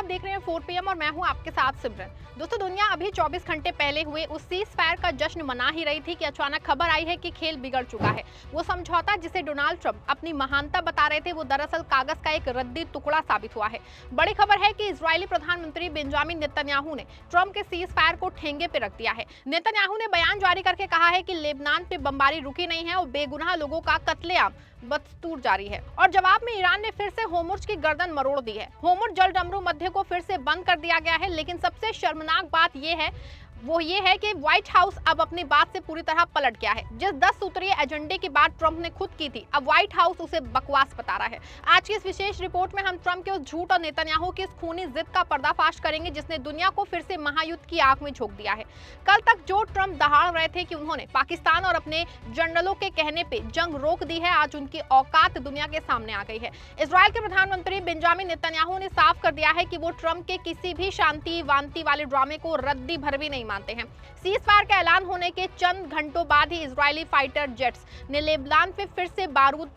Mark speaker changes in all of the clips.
Speaker 1: आप देख रहे हैं 4 PM और मैं हूं आपके साथ सिमरन। दोस्तों, दुनिया अभी 24 घंटे पहले हुए उस सीज फायर का जश्न मना ही रही थी कि अचानक खबर आई है कि खेल बिगड़ चुका है। वो समझौता जिसे डोनाल्ड ट्रंप अपनी महानता बता रहे थे, वो दरअसल कागज का एक रद्दी टुकड़ा साबित हुआ है। बड़ी खबर है कि इजरायली प्रधानमंत्री बेंजामिन नेतन्याहू ने ट्रंप के सीज फायर को ठेंगे पे रख दिया है। नेतन्याहू ने बयान जारी करके कहा है कि लेबनान पे बमबारी रुकी नहीं है और बेगुनाह लोगों का कत्लेआम बदस्तूर जारी है। और जवाब में ईरान ने फिर से होर्मुज की गर्दन मरोड़ दी है। होर्मुज जल डमरू मध्य को फिर से बंद कर दिया गया है, लेकिन सबसे शर्मनाक बात ये है कि व्हाइट हाउस अब अपनी बात से पूरी तरह पलट गया है। जिस 10 सूत्रीय एजेंडे की बात ट्रंप ने खुद की थी, अब व्हाइट हाउस उसे बकवास बता रहा है। आज की इस विशेष रिपोर्ट में हम ट्रंप के उस झूठ और नेतन्याहू की इस खूनी जिद का पर्दाफाश करेंगे जिसने दुनिया को फिर से महायुद्ध की आग में झोंक दिया है। कल तक जो ट्रंप दहाड़ रहे थे कि उन्होंने पाकिस्तान और अपने जनरलों के कहने पे जंग रोक दी है, आज उनकी औकात दुनिया के सामने आ गई है। इजराइल के प्रधानमंत्री बेंजामिन नेतन्याहू ने साफ कर दिया है कि वो ट्रंप के किसी भी शांति वांति वाले ड्रामे को रद्दी भर भी नहीं मानते हैं। सीज फायर का ऐलान होने के चंद घंटों बाद ही इजरायली फाइटर जेट्स ने लेबनान पे फिर से बारूद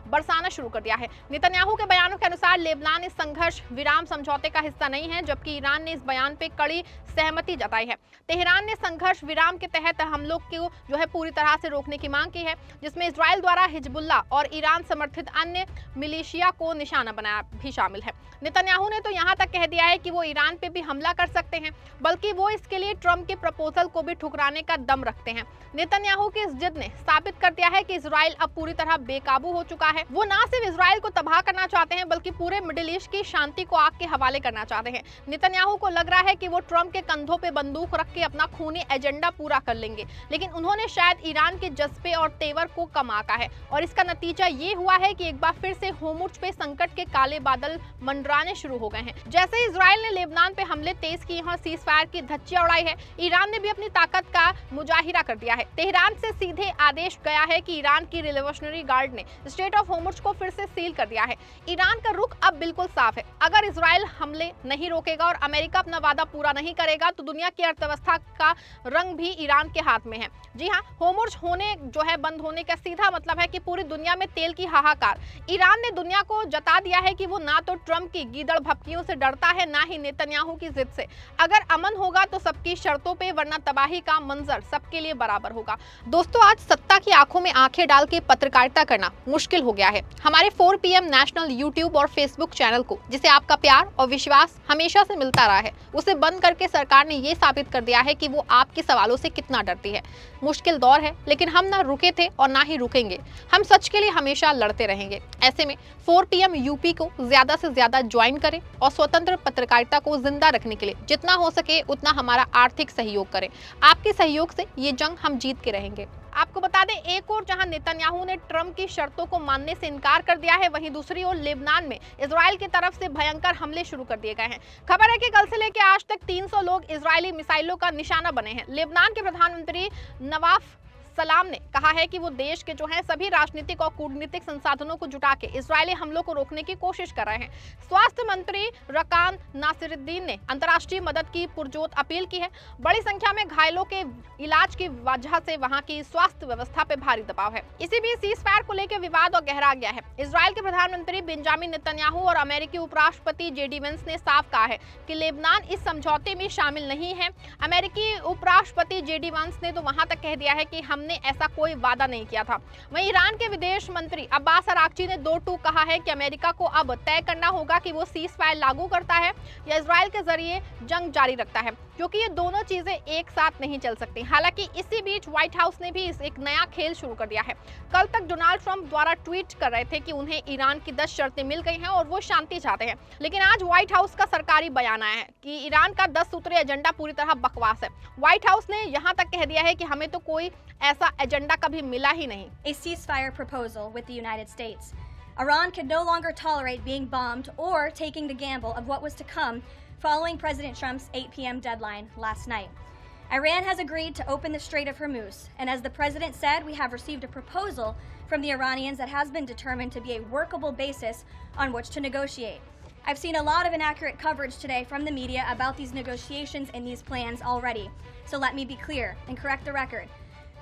Speaker 1: बरसाना शुरू कर दिया है। नेतन्याहू के बयानों के अनुसार लेबनान इस संघर्ष विराम समझौते का हिस्सा नहीं है, जबकि ईरान ने इस बयान पे कड़ी सहमति जताई है। तेहरान ने संघर्ष विराम के तहत हमलों को पूरी तरह से रोकने की मांग की है, जिसमें इजराइल द्वारा हिजबुल्लाह और ईरान समर्थित अन्य मिलिशिया को निशाना बनाया भी शामिल है। नेतन्याहू ने तो यहाँ तक कह दिया है कि वो ईरान पे भी हमला कर सकते हैं, बल्कि वो इसके लिए ट्रंप के प्रपोजल को भी ठुकराने का दम रखते हैं। नेतन्याहू की इस जिद ने साबित कर दिया है कि इजराइल अब पूरी तरह बेकाबू हो चुका है। वो ना सिर्फ इजराइल को तबाह करना चाहते हैं, बल्कि पूरे मिडिल ईस्ट की शांति को आग के हवाले करना चाहते हैं। नेतन्याहू को लग रहा है कि वो ट्रंप के कंधों पे बंदूक रख के अपना खूनी एजेंडा पूरा कर लेंगे, लेकिन उन्होंने शायद ईरान के जज्बे और तेवर को कम आंका है और इसका नतीजा ये हुआ है कि एक बार फिर से होर्मुज पे संकट के काले बादल मंडराने शुरू हो गए हैं। जैसे इजराइल ने लेबनान पे हमले तेज किए और सीज फायर की धज्जियां उड़ाई है, ईरान ने भी अपनी ताकत का मुजाहिरा कर दिया है। तेहरान से सीधे आदेश गया है कि ईरान की रिवोल्यूशनरी गार्ड ने स्ट्रेट ऑफ होर्मुज को फिर से सील कर दिया है। ईरान का रुख अब बिल्कुल साफ है। अगर इजराइल हमले नहीं रोकेगा और अमेरिका अपना वादा पूरा नहीं करेगा, तो दुनिया की अर्थव्यवस्था का रंग भी ईरान के हाथ में है। जी हाँ, होर्मुज बंद होने का सीधा मतलब है कि पूरी दुनिया में तेल की हाहाकार। ईरान ने दुनिया को जता दिया है कि वो ना तो ट्रंप की गीदड़ भपकियों से डरता है, ना ही नेतन्याहू की जिद से। अगर अमन होगा तो सबकी शर्तों पे, वरना तबाही का मंजर सबके लिए बराबर होगा। दोस्तों, आज सत्ता की आंखों में आंखें डाल के पत्रकारिता करना मुश्किल हो गया है। हमारे 4 PM नेशनल यूट्यूब और फेसबुक चैनल को, जिसे आपका प्यार और विश्वास हमेशा से मिलता रहा है, उसे बंद करके सरकार ने ये साबित कर दिया है कि वो आपके सवालों से कितना डरती है। मुश्किल दौर है, लेकिन हम ना रुके थे और ना ही रुकेंगे। हम सच के लिए हमेशा लड़ते रहेंगे। ऐसे में 4 PM यूपी को ज्यादा से ज्यादा ज्वाइन करें और स्वतंत्र पत्रकारिता को जिंदा रखने के लिए जितना हो सके उतना हमारा आर्थिक सहयोग करें। आपके सहयोग से ये जंग हम जीत के रहेंगे। आपको बता दें, एक और जहां नेतन्याहू ने ट्रंप की शर्तों को मानने से इनकार कर दिया है, वहीं दूसरी ओर लेबनान में इजराइल की तरफ से भयंकर हमले शुरू कर दिए गए हैं। खबर है कि कल से लेकर आज तक 300 लोग इजरायली मिसाइलों का निशाना बने हैं। लेबनान के प्रधानमंत्री नवाफ सलाम ने कहा है कि वो देश के सभी राजनीतिक और कूटनीतिक संसाधनों को जुटा के इजरायली हमलों को रोकने की कोशिश कर रहे हैं। स्वास्थ्य मंत्री रकान नासिरुद्दीन ने अंतर्राष्ट्रीय मदद की पुरजोर अपील की है। बड़ी संख्या में घायलों के इलाज की वजह से वहां की स्वास्थ्य व्यवस्था पे भारी दबाव है। इसी बीच सीज फायर को लेकर विवाद और गहरा गया है। इजराइल के प्रधानमंत्री बेंजामिन नेतन्याहू और अमेरिकी उपराष्ट्रपति JD वेंस ने साफ कहा है कि लेबनान इस समझौते में शामिल नहीं है। अमेरिकी उपराष्ट्रपति JD वेंस ने तो वहां तक कह दिया है कि हमने ऐसा कोई वादा नहीं किया था। वहीं ईरान के विदेश मंत्री अब्बास अराक्ची ने 2 टूक कहा है कि अमेरिका को अब तय करना होगा कि वो सीज फायर लागू करता है या इजराइल के जरिए जंग जारी रखता है, क्योंकि ये दोनों चीजें एक साथ नहीं चल सकती। हालांकि इसी बीच व्हाइट हाउस ने भी एक नया खेल शुरू कर दिया है। कल तक डोनाल्ड ट्रंप द्वारा ट्वीट कर रहे थे कि उन्हें ईरान की 10 शर्तें मिल गई हैं और वो शांति चाहते हैं, लेकिन आज व्हाइट हाउस का सरकारी बयान आया है कि ईरान का 10 सूत्रीय एजेंडा पूरी तरह बकवास है। व्हाइट हाउस ने यहाँ तक कह दिया है कि हमें तो कोई ऐसा एजेंडा कभी मिला ही नहीं।
Speaker 2: A ceasefire proposal with the United States. Iran could no longer tolerate being bombed or taking the gamble of what was to come following President Trump's 8 PM deadline last night. Iran has agreed to open the Strait of Hormuz, and as the president said, we have received a proposal from the Iranians that has been determined to be a workable basis on which to negotiate. I've seen a lot of inaccurate coverage today from the media about these negotiations and these plans already, so let me be clear and correct the record.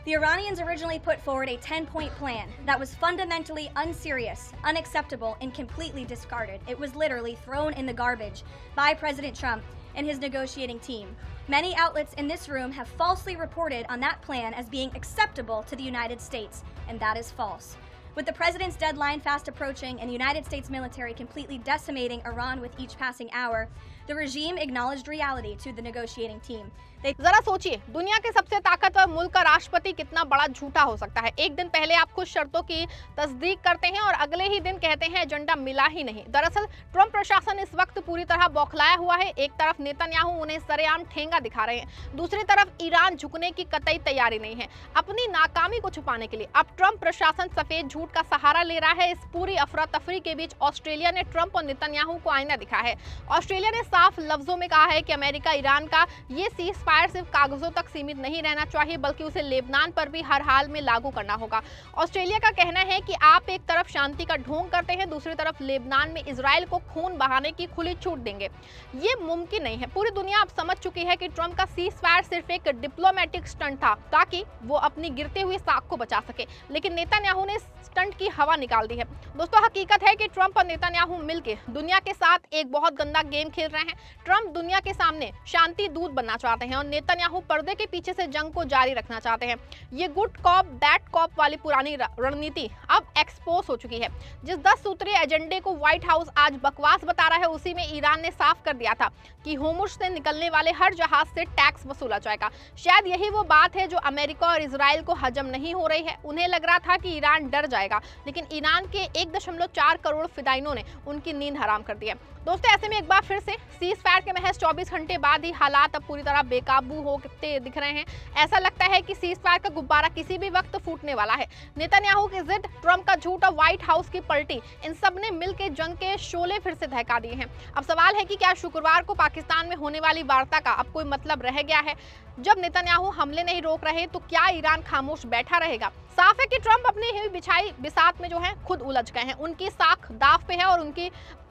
Speaker 2: The Iranians originally put forward a 10-point plan that was fundamentally unserious, unacceptable, and completely discarded. It was literally thrown in the garbage by President Trump and his negotiating team. Many outlets in this room have falsely reported on that plan as being acceptable to the United States, and that is false. With the president's deadline fast approaching and the United States military completely decimating Iran with each passing hour, the regime acknowledged reality to the negotiating team.
Speaker 1: जरा सोचिए, दुनिया के सबसे ताकतवर मुल्क का राष्ट्रपति कितना बड़ा झूठा हो सकता है। एक दिन पहले आप कुछ शर्तों की तस्दीक करते हैं और अगले ही दिन कहते हैं एजेंडा मिला ही नहीं। दरअसल ट्रंप प्रशासन इस वक्त पूरी तरह बौखलाया हुआ है। एक तरफ नेतन्याहू उन्हें सरेआम ठेंगा दिखा रहे हैं, दूसरी तरफ ईरान झुकने की कतई तैयारी नहीं है। अपनी नाकामी को छुपाने के लिए अब ट्रंप प्रशासन सफेद झूठ का सहारा ले रहा है। इस पूरी अफरा तफरी के बीच ऑस्ट्रेलिया ने ट्रंप और नेतन्याहू को आईना दिखाया है। ऑस्ट्रेलिया ने साफ लफ्जों में कहा है कि अमेरिका ईरान का ये सीज फायर सिर्फ कागजों तक सीमित नहीं रहना चाहिए, बल्कि उसे लेबनान पर भी हर हाल में लागू करना होगा। ऑस्ट्रेलिया का कहना है कि आप एक तरफ शांति का ढोंग करते हैं, दूसरी तरफ लेबनान में इजराइल को खून बहाने की खुली छूट देंगे। ये मुमकिन नहीं है। पूरी दुनिया अब समझ चुकी है कि ट्रंप का सीज फायर सिर्फ एक डिप्लोमेटिक स्टंट था ताकि वो अपनी गिरते हुए साख को बचा सके, लेकिन नेतन्याहू ने स्टंट की हवा निकाल दी है। दोस्तों, हकीकत है कि ट्रंप और नेतन्याहू मिलकर दुनिया के साथ एक बहुत गंदा गेम खेल रहे हैं। ट्रंप दुनिया के सामने शांति दूत बनना चाहते हैं और नेतन्याहू पर्दे के पीछे से जंग को जारी रखना चाहते हैं। ये गुड कॉप बैड कॉप वाली पुरानी रणनीति अब एक्सपोज हो चुकी है। जिस 10 सूत्रीय एजेंडे को व्हाइट हाउस आज बकवास बता रहा है, उसी में ईरान ने साफ कर दिया था कि होर्मुज से निकलने वाले हर जहाज से टैक्स वसूला जाएगा। शायद यही वो बात है जो अमेरिका और इजराइल को हजम नहीं हो रही है। उन्हें लग रहा था कि ईरान डर जाएगा, लेकिन ईरान के 1.4 करोड़ फिदाइनों ने उनकी नींद हराम कर दी है। दोस्तों, ऐसे में एक बार फिर से सीज फायर के महज 24 घंटे बाद ही हालात अब पूरी तरह बेकाबू होते दिख रहे हैं। ऐसा लगता है कि सीज फायर का गुब्बारा किसी भी वक्त फूटने वाला है। नेतन्याहू की जिद, ट्रंप का झूठ और व्हाइट हाउस की पलटी, इन सब ने मिलकर जंग के शोले फिर से दहका दिए हैं। अब सवाल है कि क्या शुक्रवार को पाकिस्तान में होने वाली वार्ता का अब कोई मतलब रह गया है? जब नेतन्याहू हमले नहीं रोक रहे तो क्या ईरान खामोश बैठा रहेगा? साफ है कि ट्रंप अपनी ही बिछाई बिसात में जो है खुद उलझ गए हैं। उनकी साख दाव पे है और उनकी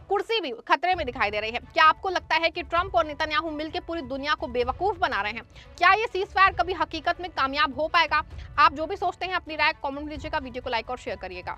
Speaker 1: कुर्सी भी खतरे में दिखाई दे रही है। क्या आपको लगता है कि ट्रंप और नेतन्याहू मिलकर पूरी दुनिया को बेवकूफ बना रहे हैं? क्या ये सीज फायर कभी हकीकत में कामयाब हो पाएगा? आप जो भी सोचते हैं अपनी राय कमेंट कीजिएगा, वीडियो को लाइक और शेयर करिएगा।